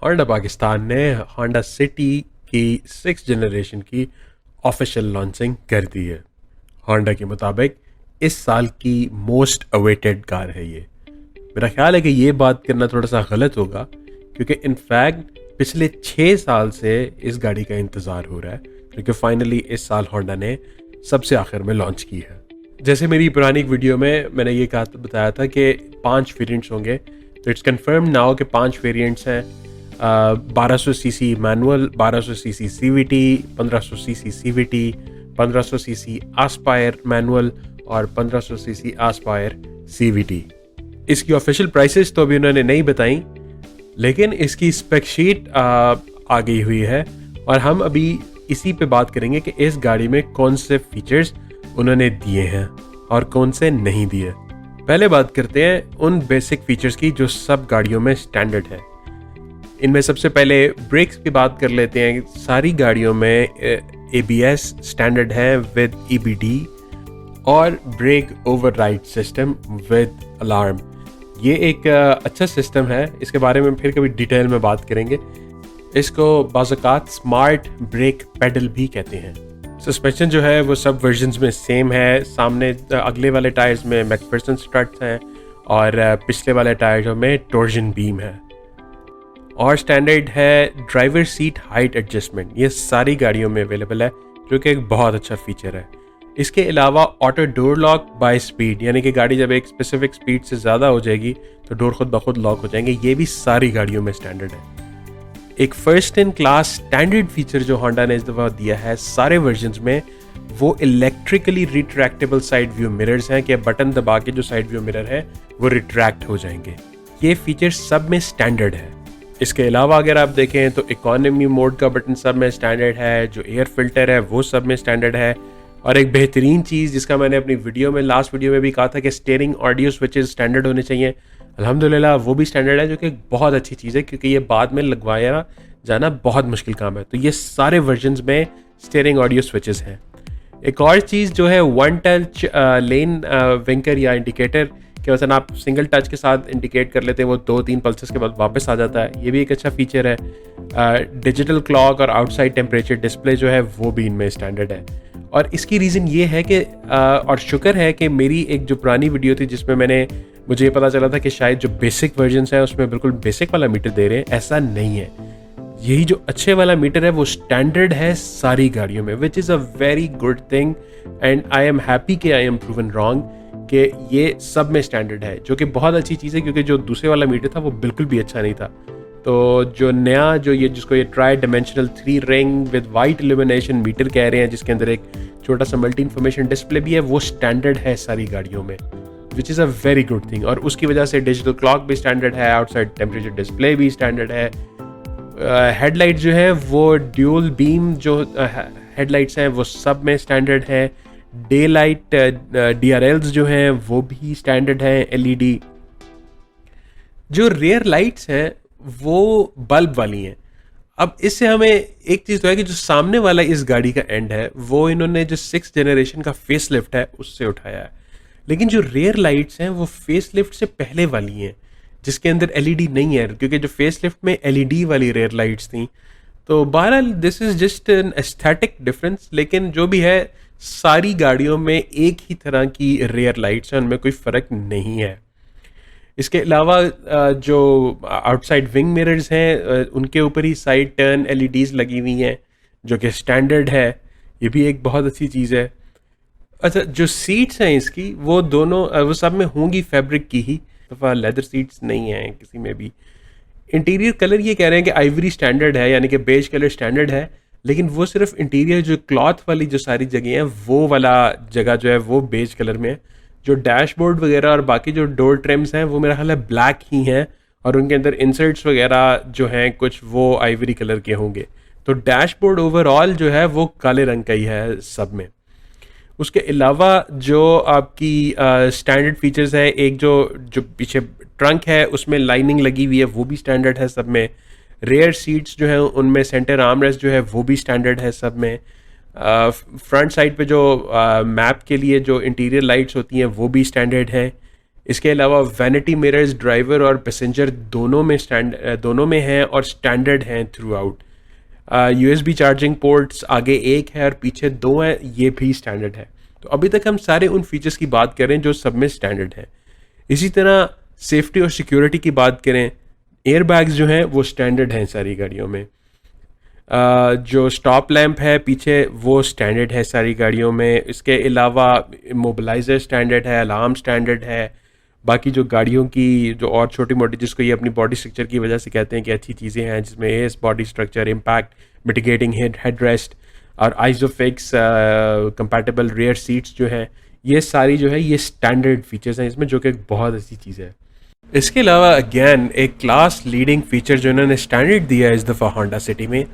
Honda Pakistan ने Honda city की 6th generation की ऑफिशियल लॉन्चिंग कर दी है। होंडा के मुताबिक इस साल की मोस्ट अवेटेड कार है ये। मेरा ख्याल है कि ये बात करना थोड़ा सा गलत होगा, क्योंकि इनफैक्ट पिछले 6 साल से इस गाड़ी का इंतज़ार हो रहा है, क्योंकि फाइनली इस साल होंडा ने सबसे आखिर में लॉन्च की है। जैसे मेरी पुरानी वीडियो में मैंने ये बताया था कि 5 वेरिएंट्स होंगे, तो इट्स कंफर्म नाउ कि 5 वेरिएंट्स हैं। 1200 CC manual, 1200 CC CVT, 1500 CC CVT, 1500 CC Aspire manual और 1500 सीसी आस्पायर सीवीटी। इसकी ऑफिशियल प्राइसेस तो अभी उन्होंने नहीं बताई, लेकिन इसकी स्पेक शीट आ गई हुई है और हम अभी इसी पे बात करेंगे कि इस गाड़ी में कौन से फीचर्स उन्होंने दिए हैं और कौन से नहीं दिए। पहले बात करते हैं उन बेसिक फीचर्स की जो सब गाड़ियों में स्टैंडर्ड है। इनमें सबसे पहले ब्रेक्स की बात कर लेते हैं। सारी गाड़ियों में ABS स्टैंडर्ड है विद EBD और brake override system with alarm. ये एक अच्छा सिस्टम है, इसके बारे में फिर कभी डिटेल में बात करेंगे। इसको बाज़ात स्मार्ट ब्रेक पेडल भी कहते हैं। सस्पेंशन जो है वो सब वर्जन्स में सेम है। सामने अगले वाले टायर्स में मैकफिसन स्ट्रट्स हैं और पिछले वाले टायर्स में टॉर्जन बीम है। और स्टैंडर्ड है ड्राइवर सीट हाइट एडजस्टमेंट। ये सारी गाड़ियों में अवेलेबल है, जो कि एक बहुत अच्छा फीचर है। इसके अलावा auto door lock by speed, यानी कि गाड़ी जब एक स्पेसिफिक स्पीड से ज़्यादा हो जाएगी तो डोर खुद ब खुद लॉक हो जाएंगे। ये भी सारी गाड़ियों में स्टैंडर्ड है। एक first in class standard feature जो होंडा ने इस दफ़ा दिया है सारे वर्जन्स में, वो electrically retractable side view mirrors हैं कि बटन दबा के जो साइड व्यू मिरर है वो रिट्रैक्ट हो जाएंगे। ये फीचर सब में स्टैंडर्ड है। इसके अलावा अगर आप देखें तो इकोनॉमी मोड का बटन सब में स्टैंडर्ड है, जो एयर फिल्टर है वो सब में स्टैंडर्ड है। और एक बेहतरीन चीज़ जिसका मैंने अपनी लास्ट वीडियो में भी कहा था कि स्टीयरिंग ऑडियो स्विचेस स्टैंडर्ड होने चाहिए, अल्हम्दुलिल्लाह वो भी स्टैंडर्ड है, जो कि बहुत अच्छी चीज़ है, क्योंकि ये बाद में लगवाया जाना बहुत मुश्किल काम है। तो ये सारे वर्जन्स में स्टीयरिंग ऑडियो स्विचेस हैं। एक और चीज़ जो है वन टच लेन विंकर या इंडिकेटर, कि वैसे आप सिंगल टच के साथ इंडिकेट कर लेते हैं, वो 2-3 पल्सेस के बाद वापस आ जाता है। ये भी एक अच्छा फीचर है। डिजिटल क्लॉक और आउटसाइड टेम्परेचर डिस्प्ले जो है वो भी इनमें स्टैंडर्ड है। और इसकी रीज़न ये है कि और शुक्र है कि मेरी एक जो पुरानी वीडियो थी जिसमें मुझे ये पता चला था कि शायद जो बेसिक वर्जन्स हैं उसमें बिल्कुल बेसिक वाला मीटर दे रहे हैं, ऐसा नहीं है। यही जो अच्छे वाला मीटर है वो स्टैंडर्ड है सारी गाड़ियों में, which is a very good thing and I am happy कि आई एम प्रूवन रॉन्ग कि ये सब में स्टैंडर्ड है, जो कि बहुत अच्छी चीज़ है, क्योंकि जो दूसरे वाला मीटर था वो बिल्कुल भी अच्छा नहीं था। तो जो नया जिसको ये tri dimensional 3 ring with white illumination meter कह रहे हैं, जिसके अंदर एक छोटा सा मल्टी इन्फॉर्मेशन डिस्प्ले भी है, वो स्टैंडर्ड है सारी गाड़ियों में, which is a very good thing. और उसकी वजह से डिजिटल क्लॉक भी स्टैंडर्ड है, आउटसाइड टेम्परेचर डिस्प्ले भी स्टैंडर्ड है। हेडलाइट जो है वो ड्यूल बीम जो हेडलाइट्स हैं वो सब में स्टैंडर्ड है। डे लाइट DRLs जो हैं वो भी स्टैंडर्ड हैं। LED जो रेयर लाइट्स हैं वो बल्ब वाली हैं। अब इससे हमें एक चीज़ तो है कि जो सामने वाला इस गाड़ी का एंड है वो इन्होंने जो 6th जनरेशन का फेस लिफ्ट है उससे उठाया है, लेकिन जो रेयर लाइट्स हैं वो फेस लिफ्ट से पहले वाली हैं, जिसके अंदर LED नहीं है, क्योंकि जो फेस लिफ्ट में LED वाली रेयर लाइट्स थी। तो बहरहाल this is just an aesthetic difference, लेकिन जो भी है सारी गाड़ियों में एक ही तरह की रेयर लाइट्स हैं, उनमें कोई फ़र्क नहीं है। इसके अलावा जो आउटसाइड विंग मिरर्स हैं उनके ऊपर ही साइड टर्न LEDs लगी हुई हैं, जो कि स्टैंडर्ड है। ये भी एक बहुत अच्छी चीज़ है। अच्छा, जो सीट्स हैं इसकी वो दोनों वो सब में होंगी फैब्रिक की ही, दफ़ा लेदर सीट्स नहीं हैं किसी में भी। इंटीरियर कलर ये कह रहे हैं कि आइवरी स्टैंडर्ड है, यानी कि बेज कलर स्टैंडर्ड है, लेकिन वो सिर्फ इंटीरियर जो क्लॉथ वाली जो सारी जगह हैं वो वाला जगह जो है वो बेज कलर में है। जो डैशबोर्ड वगैरह और बाकी जो डोर ट्रिम्स हैं वो मेरा ख्याल है ब्लैक ही हैं, और उनके अंदर इंसर्ट्स वगैरह जो हैं कुछ वो आइवरी कलर के होंगे। तो डैशबोर्ड ओवरऑल जो है वो काले रंग का ही है सब में। उसके अलावा जो आपकी स्टैंडर्ड फीचर्स है, एक जो पीछे ट्रंक है उसमें लाइनिंग लगी हुई है, वो भी स्टैंडर्ड है सब में। रेयर सीट्स जो हैं उनमें सेंटर आर्मरेस्ट जो है वो भी स्टैंडर्ड है सब में। फ्रंट साइड पे जो मैप के लिए जो इंटीरियर लाइट्स होती हैं वो भी स्टैंडर्ड हैं। इसके अलावा वैनिटी मिरर्स ड्राइवर और पैसेंजर दोनों में हैं और स्टैंडर्ड हैं through out. USB charging ports आगे एक है और पीछे दो हैं, ये भी स्टैंडर्ड है। तो अभी तक हम सारे उन फीचर्स की बात करें जो सब में स्टैंडर्ड है। इसी तरह सेफ्टी और सिक्योरिटी की बात करें, एयर बैग्स जो हैं वो स्टैंडर्ड हैं सारी गाड़ियों में। जो स्टॉप लैंप है पीछे वो स्टैंडर्ड है सारी गाड़ियों में। इसके अलावा मोबिलाइजर स्टैंडर्ड है, अलार्म स्टैंडर्ड है। बाकी जो गाड़ियों की जो और छोटी मोटी जिसको ये अपनी बॉडी स्ट्रक्चर की वजह से कहते हैं कि अच्छी चीज़ें हैं, जिसमें S body structure, impact mitigating head rest और आइसोफिक्स कंपैटिबल रियर सीट्स जो हैं, ये सारी जो है ये स्टैंडर्ड फीचर्स हैं इसमें, जो कि एक बहुत अच्छी चीज़ है। इसके अलावा अगेन एक क्लास लीडिंग फीचर जो इन्होंने स्टैंडर्ड दिया है इस दफ़ा होंडा सिटी में,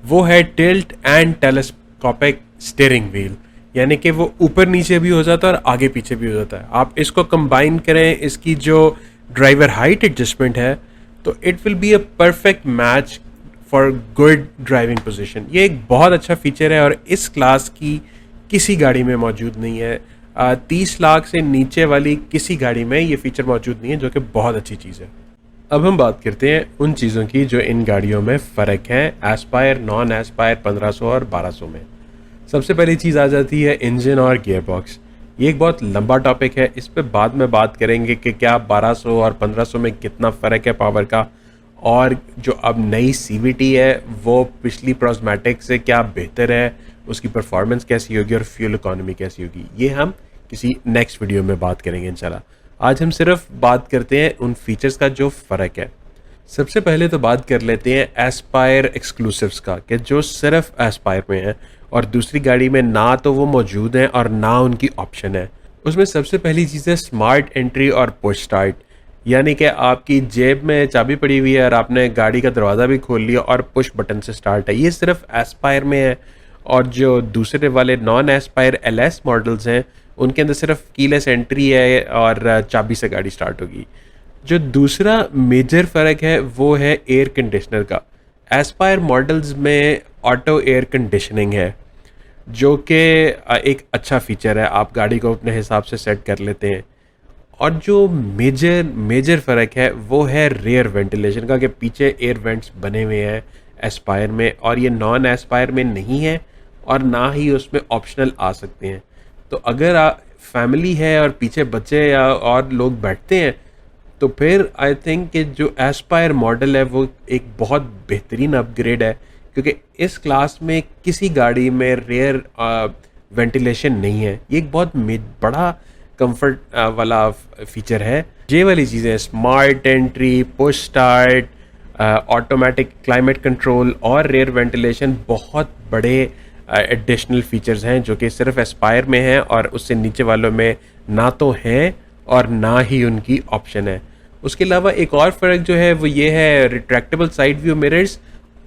वो है tilt and telescopic steering wheel. यानी कि वो ऊपर नीचे भी हो जाता है और आगे पीछे भी हो जाता है। आप इसको कंबाइन करें इसकी जो ड्राइवर हाइट एडजस्टमेंट है, तो it will be a perfect match for good driving position. ये एक बहुत अच्छा फीचर है और इस क्लास की किसी गाड़ी में मौजूद नहीं है। 30 लाख से नीचे वाली किसी गाड़ी में ये फीचर मौजूद नहीं है, जो कि बहुत अच्छी चीज़ है। अब हम बात करते हैं उन चीज़ों की जो इन गाड़ियों में फ़र्क है एस्पायर, नॉन एस्पायर, 1500 और 1200 में। सबसे पहली चीज़ आ जाती है इंजन और गियर बॉक्स। ये एक बहुत लंबा टॉपिक है, इस पे बाद में बात करेंगे कि क्या 1200 और 1500 में कितना फ़र्क है पावर का, और जो अब नई CVT है वो पिछली प्रोस्मैटिक से क्या बेहतर है, उसकी परफॉर्मेंस कैसी होगी और फ्यूल इकोनॉमी कैसी होगी, ये हम किसी नेक्स्ट वीडियो में बात करेंगे इंशाल्लाह। आज हम सिर्फ बात करते हैं उन फीचर्स का जो फ़र्क है। सबसे पहले तो बात कर लेते हैं एस्पायर एक्सक्लूसिव्स का, कि जो सिर्फ एस्पायर में है और दूसरी गाड़ी में ना तो वो मौजूद हैं और ना उनकी ऑप्शन है। उसमें सबसे पहली चीज़ है स्मार्ट एंट्री और पुश स्टार्ट। यानी कि आपकी जेब में चाबी पड़ी हुई है और आपने गाड़ी का दरवाज़ा भी खोल लिया और पुश बटन से स्टार्ट है। ये सिर्फ एस्पायर में है, और जो दूसरे वाले नॉन एस्पायर LS मॉडल्स हैं उनके अंदर सिर्फ कीलेस एंट्री है और चाबी से गाड़ी स्टार्ट होगी। जो दूसरा मेजर फ़र्क है वो है एयर कंडीशनर का। एस्पायर मॉडल्स में ऑटो एयर कंडीशनिंग है, जो कि एक अच्छा फीचर है, आप गाड़ी को अपने हिसाब से सेट कर लेते हैं। और जो मेजर फ़र्क है वो है रेयर वेंटिलेशन का, कि पीछे एयर वेंट्स बने हुए हैं एस्पायर में और ये नॉन एस्पायर में नहीं है, और ना ही उसमें ऑप्शनल आ सकते हैं। तो अगर फैमिली है और पीछे बच्चे या और लोग बैठते हैं, तो फिर आई थिंक कि जो एस्पायर मॉडल है वो एक बहुत बेहतरीन अपग्रेड है, क्योंकि इस क्लास में किसी गाड़ी में रेयर वेंटिलेशन नहीं है। ये एक बहुत बड़ा कंफर्ट वाला फीचर है। ये वाली चीज़ें smart entry, push start, automatic climate control और रेयर वेंटिलेशन बहुत बड़े एडिशनल फीचर्स हैं जो कि सिर्फ एस्पायर में हैं और उससे नीचे वालों में ना तो हैं और ना ही उनकी ऑप्शन है। उसके अलावा एक और फ़र्क जो है वो ये है retractable side view mirrors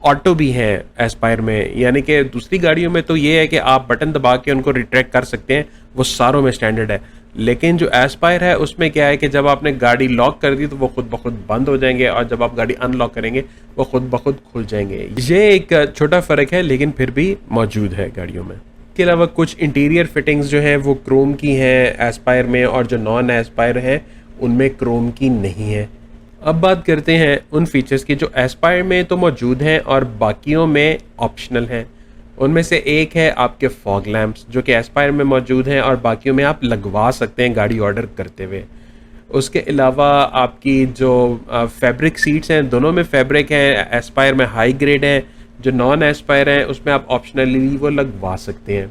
auto भी हैं एस्पायर में। यानी कि दूसरी गाड़ियों में तो ये है कि आप बटन दबा के उनको रिट्रैक्ट कर सकते हैं, वो सारों में स्टैंडर्ड है। लेकिन जो एस्पायर है उसमें क्या है कि जब आपने गाड़ी लॉक कर दी तो वो खुद ब खुद बंद हो जाएंगे, और जब आप गाड़ी अनलॉक करेंगे वो खुद ब खुद खुल जाएंगे। ये एक छोटा फ़र्क है लेकिन फिर भी मौजूद है गाड़ियों में। इसके अलावा कुछ इंटीरियर फिटिंग्स जो हैं वो क्रोम की हैं एस्पायर में, और जो नॉन एस्पायर हैं उनमें क्रोम की नहीं है। अब बात करते हैं उन फीचर्स की जो एस्पायर में तो मौजूद हैं और बाकियों में ऑप्शनल हैं। उनमें से एक है आपके फॉग लैंप्स, जो कि एस्पायर में मौजूद हैं और बाकियों में आप लगवा सकते हैं गाड़ी ऑर्डर करते हुए। उसके अलावा आपकी जो फैब्रिक सीट्स हैं, दोनों में फैब्रिक हैं, एस्पायर में हाई ग्रेड है, जो नॉन एस्पायर है उसमें आप ऑप्शनली वो लगवा सकते हैं।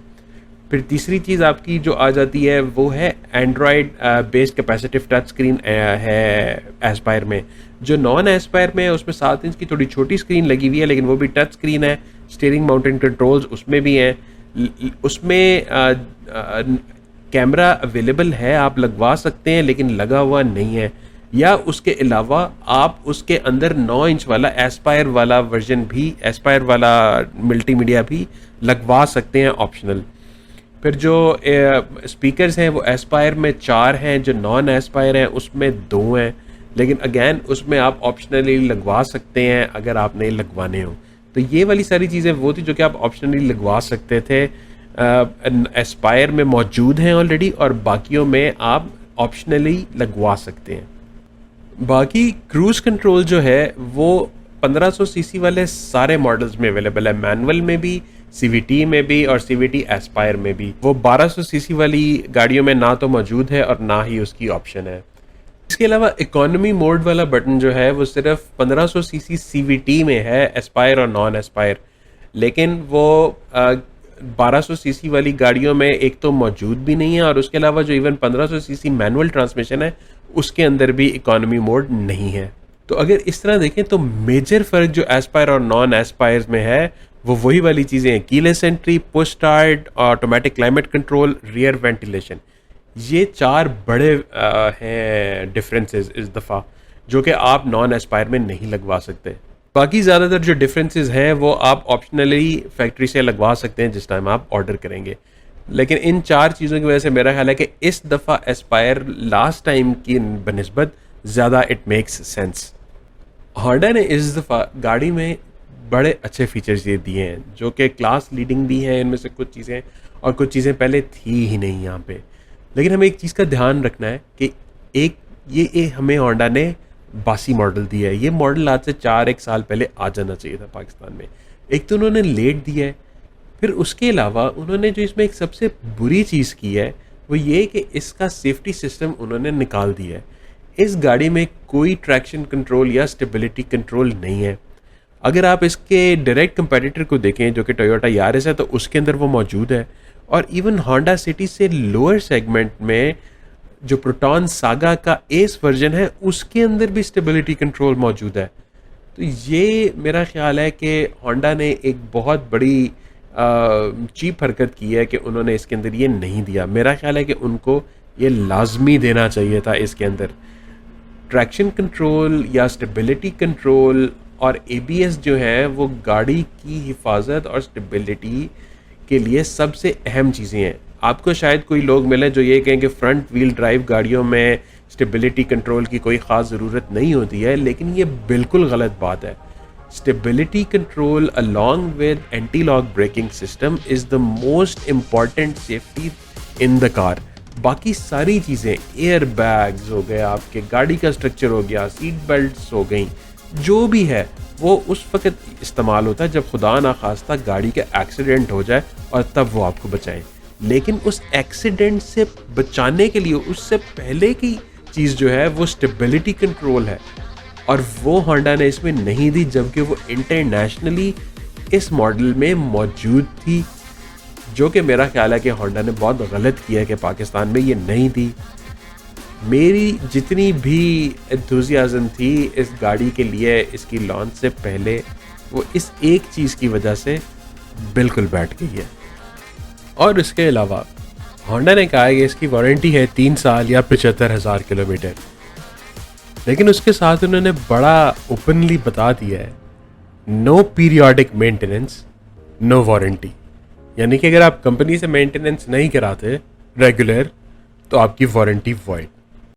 फिर तीसरी चीज़ आपकी जो आ जाती है वो है Android based capacitive touch screen है एस्पायर में। जो नॉन एस्पायर में है उसमें 7 इंच की थोड़ी छोटी स्क्रीन लगी हुई है, लेकिन वो भी टच स्क्रीन है। स्टीयरिंग माउंटेड कंट्रोल्स उसमें भी हैं। उसमें कैमरा अवेलेबल है, आप लगवा सकते हैं, लेकिन लगा हुआ नहीं है। या उसके अलावा आप उसके अंदर 9 इंच वाला एस्पायर वाला वर्जन भी, एस्पायर वाला मल्टीमीडिया भी लगवा सकते हैं ऑप्शनल। फिर जो स्पीकर्स हैं वो एस्पायर में 4 हैं, जो नॉन एस्पायर हैं उसमें 2 हैं, लेकिन अगेन उसमें आप ऑप्शनली लगवा सकते हैं अगर आपने लगवाने हो। तो ये वाली सारी चीज़ें वो थी जो कि आप ऑप्शनली लगवा सकते थे, एस्पायर में मौजूद हैं ऑलरेडी, और बाकियों में आप ऑप्शनली लगवा सकते हैं। बाकी क्रूज़ कंट्रोल जो है वो 1500 सीसी वाले सारे मॉडल्स में अवेलेबल है, मैनुअल में भी, सीवीटी में भी और सीवीटी एस्पायर में भी। वो 1200 सीसी वाली गाड़ियों में ना तो मौजूद है और ना ही उसकी ऑप्शन है। इसके अलावा इकोनॉमी मोड वाला बटन जो है वो सिर्फ 1500 सीसी सीवीटी में है, एस्पायर और नॉन एस्पायर, लेकिन वो 1200 सीसी वाली गाड़ियों में एक तो मौजूद भी नहीं है और उसके अलावा जो इवन 1500 सीसी मैनुअल ट्रांसमिशन है उसके अंदर भी इकोनॉमी मोड नहीं है। तो अगर इस तरह देखें तो मेजर फ़र्क जो एस्पायर और नॉन एस्पायर में है वो वही वाली चीज़ें हैं, keyless entry, push start, automatic climate control, rear ventilation. ये 4 बड़े हैं डिफरेंसेस इस दफ़ा, जो कि आप नॉन एस्पायर में नहीं लगवा सकते। बाकी ज़्यादातर जो डिफरेंसेस हैं वो आप ऑप्शनली फैक्ट्री से लगवा सकते हैं जिस टाइम आप ऑर्डर करेंगे, लेकिन इन 4 चीज़ों की वजह से मेरा ख्याल है कि इस दफ़ा एस्पायर लास्ट टाइम की बनिस्बत ज़्यादा इट मेक्स सेंस। होंडा ने इस दफ़ा गाड़ी में बड़े अच्छे फीचर्स ये दिए हैं जो कि क्लास लीडिंग भी हैं इनमें से कुछ चीज़ें, और कुछ चीज़ें पहले थी ही नहीं यहाँ पे। लेकिन हमें एक चीज़ का ध्यान रखना है कि ये हमें होंडा ने बासी मॉडल दिया है। ये मॉडल आज से 4-1 साल पहले आ जाना चाहिए था पाकिस्तान में। एक तो उन्होंने लेट दिया है, फिर उसके अलावा उन्होंने जो इसमें एक सबसे बुरी चीज़ की है वो ये कि इसका सेफ्टी सिस्टम उन्होंने निकाल दिया है। इस गाड़ी में कोई ट्रैक्शन कंट्रोल या स्टेबिलिटी कंट्रोल नहीं है। अगर आप इसके डायरेक्ट कंपेटिटर को देखें जो कि टोयोटा यारिस है तो उसके अंदर वो मौजूद है, और इवन होंडा सिटी से लोअर सेगमेंट में जो प्रोटॉन सागा का एस वर्जन है उसके अंदर भी स्टेबिलिटी कंट्रोल मौजूद है। तो ये मेरा ख्याल है कि होंडा ने एक बहुत बड़ी चीप हरकत की है कि उन्होंने इसके अंदर ये नहीं दिया। मेरा ख्याल है कि उनको ये लाजमी देना चाहिए था इसके अंदर। ट्रैक्शन कंट्रोल या स्टेबिलिटी कंट्रोल और एबीएस जो है वो गाड़ी की हिफाजत और स्टेबिलिटी के लिए सबसे अहम चीज़ें हैं। आपको शायद कोई लोग मिले जो ये कहें कि फ्रंट व्हील ड्राइव गाड़ियों में स्टेबिलिटी कंट्रोल की कोई ख़ास ज़रूरत नहीं होती है, लेकिन ये बिल्कुल गलत बात है। Stability control along with anti lock braking system is the most important safety in the car. बाकी सारी चीज़ें, एयर बैग्स हो गए, आपके गाड़ी का स्ट्रक्चर हो गया, सीट बेल्ट्स हो गई, जो भी है वो उस वक्त इस्तेमाल होता है जब खुदा ना खास्ता गाड़ी का एक्सीडेंट हो जाए और तब वो आपको बचाएं। लेकिन उस एक्सीडेंट से बचाने के लिए उससे पहले की चीज़ जो है वो स्टेबिलिटी कंट्रोल है, और वो होंडा ने इसमें नहीं दी, जबकि वो इंटरनेशनली इस मॉडल में मौजूद थी, जो कि मेरा ख्याल है कि होंडा ने बहुत गलत किया कि पाकिस्तान में ये नहीं दी। मेरी जितनी भी एंथुसियाज्म थी इस गाड़ी के लिए इसकी लॉन्च से पहले, वो इस एक चीज़ की वजह से बिल्कुल बैठ गई है। और इसके अलावा होंडा ने कहा है कि इसकी वारंटी है 3 साल या 75,000 किलोमीटर, लेकिन उसके साथ उन्होंने बड़ा ओपनली बता दिया है, no periodic maintenance, no warranty. यानी कि अगर आप कंपनी से मेंटेनेंस नहीं कराते रेगुलर तो आपकी वारंटी वॉइड।